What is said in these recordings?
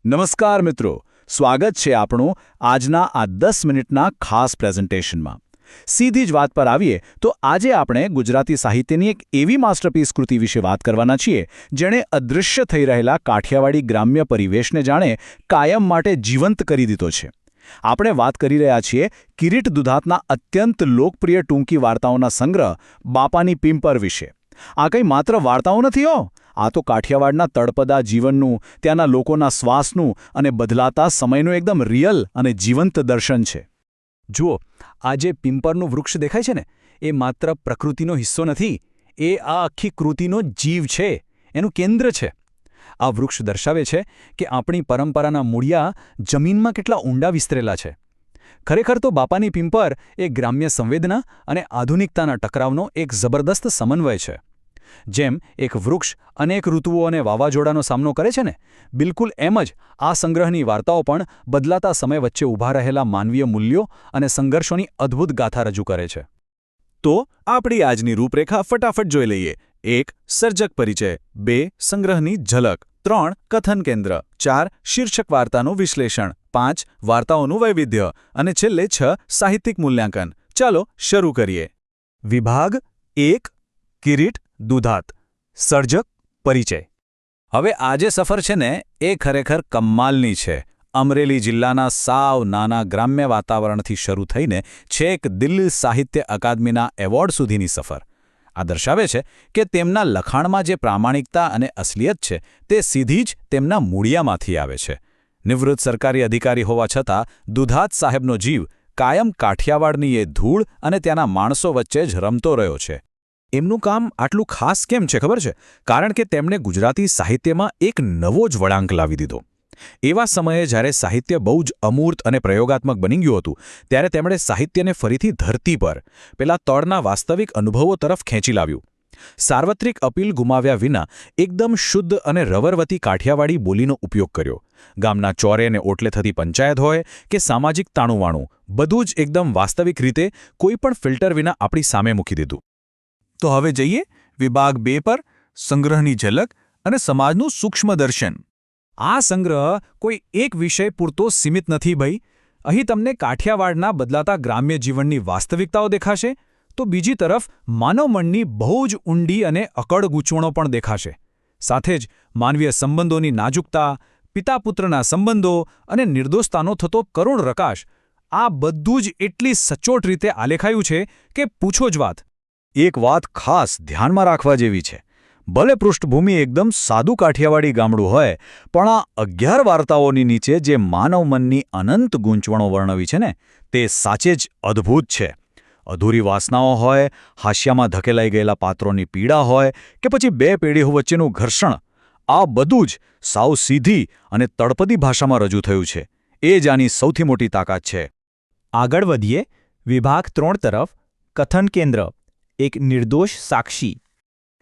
નમસ્કાર મિત્રો, સ્વાગત છે આપણું આજના આ 10 મિનિટના ખાસ પ્રેઝન્ટેશનમાં. સીધી જ વાત પર આવીએ તો આજે આપણે ગુજરાતી સાહિત્યની એક એવી માસ્ટરપીસ કૃતિ વિશે વાત કરવાના છીએ જેણે અદૃશ્ય થઈ રહેલા કાઠિયાવાડી ગ્રામ્ય પરિવેશને જાણે કાયમ માટે જીવંત કરી દીધો છે. આપણે વાત કરી રહ્યા છીએ કિરીટ દુધાતના અત્યંત લોકપ્રિય ટૂંકી વાર્તાઓના સંગ્રહ બાપાની પિંપર વિશે. આ કંઈ માત્ર વાર્તાઓ નથી હો, આ તો કાઠિયાવાડના તળપદા જીવનનું, ત્યાંના લોકોના શ્વાસનું અને બદલાતા સમયનું એકદમ રિયલ અને જીવંત દર્શન છે. જુઓ, આ જે પિંપરનું વૃક્ષ દેખાય છે ને, એ માત્ર પ્રકૃતિનો હિસ્સો નથી, એ આ આખી કૃતિનો જીવ છે, એનું કેન્દ્ર છે. આ વૃક્ષ દર્શાવે છે કે આપણી પરંપરાના મૂળિયા જમીનમાં કેટલા ઊંડા વિસ્તરેલા છે. ખરેખર તો બાપાની પિંપર એ ગ્રામ્ય સંવેદના અને આધુનિકતાના ટકરાવનો એક જબરદસ્ત સમન્વય છે. જેમ એક વૃક્ષ અનેક ઋતુઓ અને વાવાઝોડાનો સામનો કરે છે ને, બિલકુલ એમ જ આ સંગ્રહની વાર્તાઓ પણ બદલાતા સમય વચ્ચે ઊભા રહેલા માનવીય મૂલ્યો અને સંઘર્ષોની અદ્ભુત ગાથા રજૂ કરે છે. તો આપણી આજની રૂપરેખા ફટાફટ જોઈ લઈએ. 1. સર્જક પરિચય. 2. સંગ્રહની ઝલક. 3. કથન કેન્દ્ર. 4. શીર્ષક વાર્તાનું વિશ્લેષણ. 5. વાર્તાઓનું વૈવિધ્ય. અને છેલ્લે 6. સાહિત્યિક મૂલ્યાંકન. ચાલો શરૂ કરીએ. વિભાગ 1. કિરીટ દુધાત. સર્જક પરિચય. હવે આ જે સફર છે ને, એ ખરેખર કમાલની છે. અમરેલી જિલ્લાના સાવ નાના ગ્રામ્ય વાતાવરણથી શરૂ થઈને છેક દિલ્હી સાહિત્ય અકાદમીના એવોર્ડ સુધીની સફર. આ દર્શાવે છે કે તેમના લખાણમાં જે પ્રામાણિકતા અને અસલિયત છે તે સીધી જ તેમના મૂળિયામાંથી આવે છે. નિવૃત્ત સરકારી અધિકારી હોવા છતાં દુધાત સાહેબનો જીવ કાયમ કાઠિયાવાડની એ ધૂળ અને ત્યાંના માણસો વચ્ચે જ રમતો રહ્યો છે. એમનું કામ આટલું ખાસ કેમ છે ખબર છે? કારણ કે તેમણે ગુજરાતી સાહિત્યમાં એક નવો જ વળાંક લાવી દીધો. એવા સમયે જ્યારે સાહિત્ય બહુ જ અમૂર્ત અને પ્રયોગાત્મક બની ગયું હતું, ત્યારે તેમણે સાહિત્યને ફરીથી ધરતી પર, પેલા તળના વાસ્તવિક અનુભવો તરફ ખેંચી લાવ્યું. સાર્વત્રિક અપીલ ગુમાવ્યા વિના એકદમ શુદ્ધ અને રવરવતી કાઠિયાવાડી બોલીનો ઉપયોગ કર્યો. ગામના ચોરે અને ઓટલે થતી પંચાયત હોય કે સામાજિક તાણુવાણું, બધું જ એકદમ વાસ્તવિક રીતે કોઈપણ ફિલ્ટર વિના આપણી સામે મૂકી દીધું. તો હવે જઈએ વિભાગ 2 પર, સંગ્રહની ઝલક અને સમાજનું સૂક્ષ્મ દર્શન. આ સંગ્રહ કોઈ એક વિષય પૂરતો સીમિત નથી ભાઈ. અહીં તમને કાઠિયાવાડના બદલાતા ગ્રામ્ય જીવનની વાસ્તવિકતાઓ દેખાશે, તો બીજી તરફ માનવ મનની બહુ જ ઊંડી અને અકળ ગૂંચવણો પણ દેખાશે. સાથે જ માનવીય સંબંધોની નાજુકતા, પિતા-પુત્રના સંબંધો અને નિર્દોષતાનો થતો કરુણ પ્રકાશ, આ બધું જ એટલી સચોટ રીતે આલેખાયું છે કે પૂછો જ વાત. એક વાત ખાસ ધ્યાનમાં રાખવા જેવી છે. ભલે પૃષ્ઠભૂમિ એકદમ સાદું કાઠિયાવાડી ગામડું હોય, પણ આ 11 વાર્તાઓની નીચે જે માનવ મનની અનંત ગૂંચવણો વર્ણવી છે ને, તે સાચે જ અદ્ભુત છે. અધૂરી વાસનાઓ હોય, હાસ્યામાં ધકેલાઈ ગયેલા પાત્રોની પીડા હોય કે પછી બે પેઢીઓ વચ્ચેનું ઘર્ષણ, આ બધું જ સાવ સીધી અને તળપદી ભાષામાં રજૂ થયું છે. એ જ આની સૌથી મોટી તાકાત છે. આગળ વધીએ વિભાગ 3 તરફ. કથન કેન્દ્ર. એક નિર્દોષ સાક્ષી.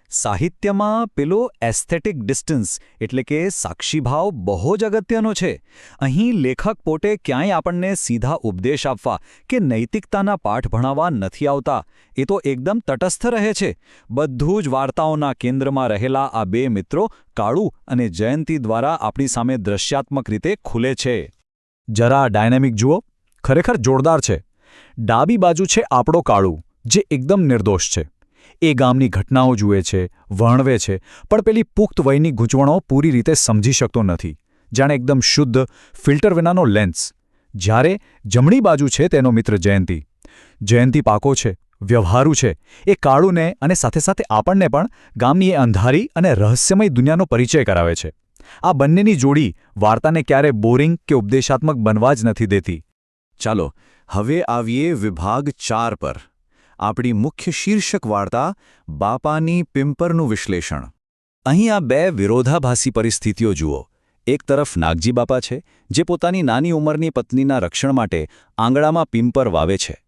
સાહિત્યમાં પેલો એસ્થેટિક ડિસ્ટન્સ એટલે કે સાક્ષીભાવ બહુ જ અગત્યનો છે. અહીં લેખક પોતે ક્યાંય આપણને સીધા ઉપદેશ આપવા કે નૈતિકતાના પાઠ ભણાવવા નથી આવતા. એ તો એકદમ તટસ્થ રહે છે. બધું જ વાર્તાઓના કેન્દ્રમાં રહેલા આ બે મિત્રો કાળુ અને જયંતી દ્વારા આપણી સામે દ્રશ્યાત્મક રીતે ખુલે છે. જરા ડાયનેમિક જુઓ, ખરેખર જોરદાર છે. ડાબી બાજુ છે આપણો કાળુ, જે એકદમ નિર્દોષ છે. એ ગામની ઘટનાઓ જુએ છે, વર્ણવે છે, પણ પેલી પુખ્ત વયની ગૂંચવણો પૂરી રીતે સમજી શકતો નથી. જાણે એકદમ શુદ્ધ, ફિલ્ટર વિનાનો લેન્સ. જ્યારે જમણી બાજુ છે તેનો મિત્ર જયંતી. જયંતી પાકો છે, વ્યવહારુ છે. એ કાળુને અને સાથે સાથે આપણને પણ ગામની એ અંધારી અને રહસ્યમય દુનિયાનો પરિચય કરાવે છે. આ બંનેની જોડી વાર્તાને ક્યારે બોરિંગ કે ઉપદેશાત્મક બનવા જ નથી દેતી. ચાલો હવે આવીએ વિભાગ 4 પર. આપણી મુખ્ય શીર્ષક વાર્તા બાપાની પિંપરનું વિશ્લેષણ. અહીં આ બે વિરોધાભાસી પરિસ્થિતિઓ જુઓ. એક તરફ નાગજી બાપા છે, જે પોતાની નાની ઉંમરની પત્નીના રક્ષણ માટે આંગણામાં પિંપર વાવે છે.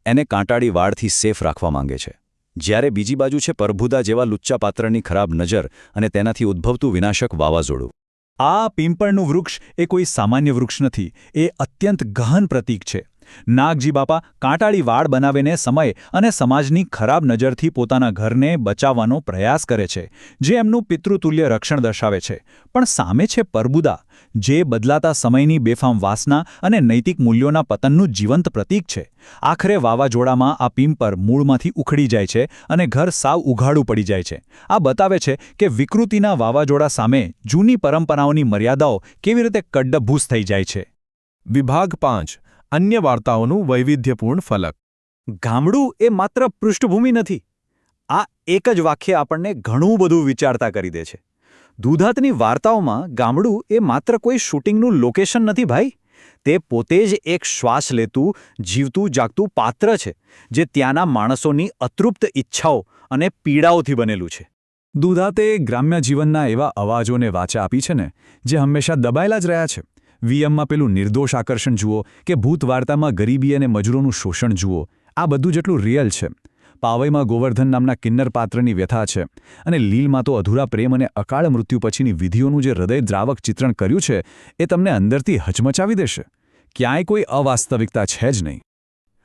એને કાંટાળી વાડથી સેફ રાખવા માંગે છે. જ્યારે બીજી બાજુ છે પરભુદા જેવા લુચ્ચા પાત્રની ખરાબ નજર અને તેનાથી ઉદ્ભવતું વિનાશક વાવાઝોડું. આ પિંપળનું વૃક્ષ એ કોઈ સામાન્ય વૃક્ષ નથી. એ અત્યંત ગહન પ્રતીક છે. નાગજી બાપા કાંટાળી વાડ બનાવીને સમય અને સમાજની ખરાબ નજરથી પોતાના ઘરને બચાવવાનો પ્રયાસ કરે છે, જે એમનું પિતૃતુલ્ય રક્ષણ દર્શાવે છે. પણ સામે છે પરબુદા, જે બદલાતા સમયની બેફામ વાસના અને નૈતિક મૂલ્યોના પતનનું જીવંત પ્રતીક છે. આખરે વાવાઝોડામાં આ પીંપર મૂળમાંથી ઉખડી જાય છે અને ઘર સાવ ઉઘાડું પડી જાય છે. આ બતાવે છે કે વિકૃતિના વાવાઝોડા સામે જૂની પરંપરાઓની મર્યાદાઓ કેવી રીતે કડ્ડભૂસ થઈ જાય છે. વિભાગ 5 અન્ય વાર્તાઓનું વૈવિધ્યપૂર્ણ ફલક. ગામડું એ માત્ર પૃષ્ઠભૂમિ નથી. આ એક જ વાક્ય આપણને ઘણું બધું વિચારતા કરી દે છે. દુધાતની વાર્તાઓમાં ગામડું એ માત્ર કોઈ શૂટિંગનું લોકેશન નથી ભાઈ. તે પોતે જ એક શ્વાસ લેતું, જીવતું જાગતું પાત્ર છે, જે ત્યાંના માણસોની અતૃપ્ત ઈચ્છાઓ અને પીડાઓથી બનેલું છે. દુધાતે ગ્રામ્ય જીવનના એવા અવાજોને વાચા આપી છે ને, જે હંમેશા દબાયેલા જ રહ્યા છે. વીએમમાં પેલું નિર્દોષ આકર્ષણ જુઓ કે ભૂત વાર્તામાં ગરીબી અને મજૂરોનું શોષણ જુઓ, આ બધું જેટલું રિયલ છે. પાવઈમાં ગોવર્ધન નામના કિન્નર પાત્રની વ્યથા છે, અને લીલમાં તો અધૂરા પ્રેમ અને અકાળ મૃત્યુ પછીની વિધિઓનું જે હૃદયદ્રાવક ચિત્રણ કર્યું છે, એ તમને અંદરથી હચમચાવી દેશે. ક્યાંય કોઈ અવાસ્તવિકતા છે જ નહીં.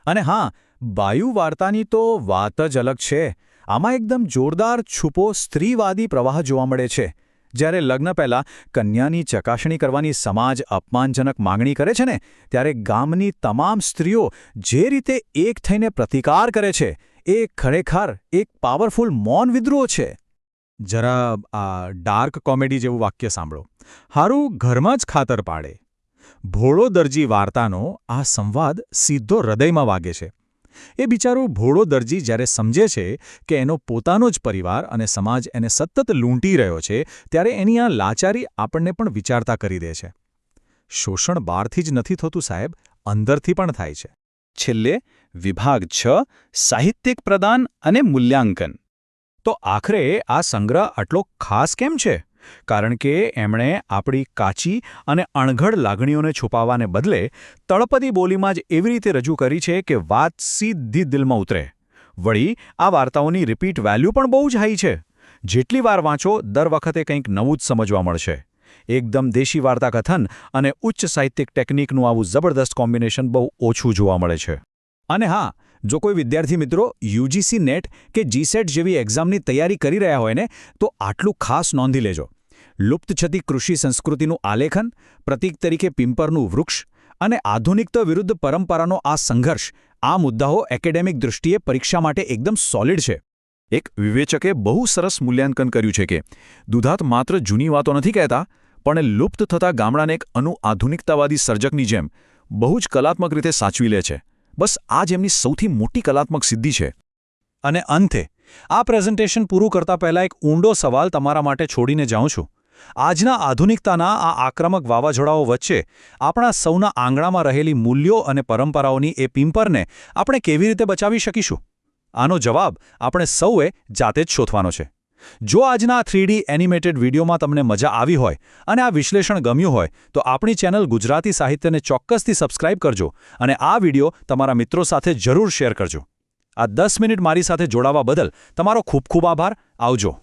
અને હા, બાયુ વાર્તાની તો વાત જ અલગ છે. આમાં એકદમ જોરદાર છુપો સ્ત્રીવાદી પ્રવાહ જોવા મળે છે. જ્યારે લગ્ન પહેલાં કન્યાની ચકાસણી કરવાની સમાજ અપમાનજનક માંગણી કરે છે ને, ત્યારે ગામની તમામ સ્ત્રીઓ જે રીતે એક થઈને પ્રતિકાર કરે છે, એ ખરેખર એક પાવરફુલ મૌન વિદ્રોહ છે. જરા આ ડાર્ક કોમેડી જેવું વાક્ય સાંભળો. હારું ઘરમાં જ ખાતર પાડે. ભોળો દરજી વાર્તાનો આ સંવાદ સીધો હૃદયમાં વાગે છે. એ બિચારો ભોળો દરજી જ્યારે સમજે છે કે એનો પોતાનો જ પરિવાર અને સમાજ એને સતત લૂંટી રહ્યો છે, ત્યારે એની આ લાચારી આપણને પણ વિચારતા કરી દે છે. શોષણ બહારથી જ નથી થતું સાહેબ, અંદરથી પણ થાય છે. છેલ્લે વિભાગ 6 સાહિત્યિક પ્રદાન અને મૂલ્યાંકન. તો આખરે આ સંગ્રહ આટલો ખાસ કેમ છે? કારણ કે એમણે આપણી કાચી અને અણઘડ લાગણીઓને છુપાવવાને બદલે તળપદી બોલીમાં જ એવી રીતે રજૂ કરી છે કે વાત સીધી દિલમાં ઉતરે. વળી આ વાર્તાઓની રિપીટ વેલ્યુ પણ બહુ જ હાઈ છે. જેટલી વાર વાંચો, દર વખતે કંઈક નવું જ સમજવા મળશે. એકદમ દેશી વાર્તા કથન અને ઉચ્ચ સાહિત્યિક ટેકનિકનું આવું જબરદસ્ત કોમ્બિનેશન બહુ ઓછું જોવા મળે છે. અને હા, જો કોઈ વિદ્યાર્થી મિત્રો યુજીસી નેટ કે જીસેટ જેવી એક્ઝામની તૈયારી કરી રહ્યા હોય ને, તો આટલું ખાસ નોંધી લેજો. લુપ્ત છતી કૃષિ સંસ્કૃતિનું આલેખન, પ્રતીક તરીકે પીંપરનું વૃક્ષ અને આધુનિકતા વિરુદ્ધ પરંપરાનો આ સંઘર્ષ, આ મુદ્દાઓ એકેડેમિક દૃષ્ટિએ પરીક્ષા માટે એકદમ સોલિડ છે. એક વિવેચકે બહુ સરસ મૂલ્યાંકન કર્યું છે કે દુધાત માત્ર જૂની વાતો નથી કહેતા, પણ લુપ્ત થતા ગામડાને એક આધુનિકતાવાદી સર્જકની જેમ બહુ જ કલાત્મક રીતે સાચવી લે છે. બસ આ જ એમની સૌથી મોટી કલાત્મક સિદ્ધિ છે. અને અંતે આ પ્રેઝન્ટેશન પૂરું કરતા પહેલાં એક ઊંડો સવાલ તમારા માટે છોડીને જાઉં છું. આજના આધુનિકતાના આ આક્રમક વાવાઝોડાઓ વચ્ચે આપણા સૌના આંગણામાં રહેલી મૂલ્યો અને પરંપરાઓની એ પીંપરને આપણે કેવી રીતે બચાવી શકીશું? આનો જવાબ આપણે સૌએ જાતે જ શોધવાનો છે. જો આજના 3D એનિમેટેડ વિડીયોમાં તમને મજા આવી હોય અને આ વિશ્લેષણ ગમ્યું હોય, તો આપણી ચેનલ ગુજરાતી સાહિત્યને ચોક્કસથી સબસ્ક્રાઇબ કરજો અને આ વિડીયો તમારા મિત્રો સાથે જરૂર શેર કરજો. આ 10 મિનિટ મારી સાથે જોડાવા બદલ તમારો ખૂબ ખૂબ આભાર. આવજો.